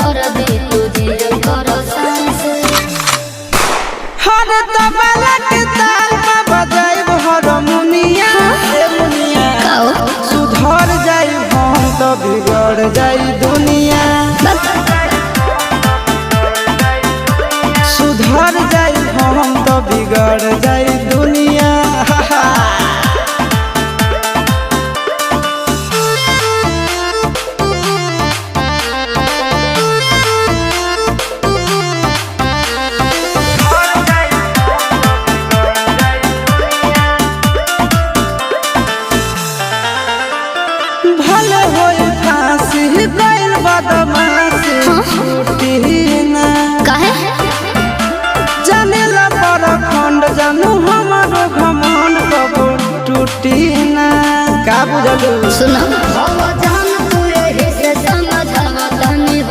कर दे तुझे कर सांस हर तबला के ताल में बजाइब हारमोनिया ए मुनिया सुधर जाई हम तो बिगड़ जाई दुनिया सुधर जाई हम तो बिगड़ जाई दुनिया भले होई फांसी गइल बदमाशी छूटी ना काहे जानेला पर खंड जानू हमारो घमंड कबो टूटी ना का बुझलू सुना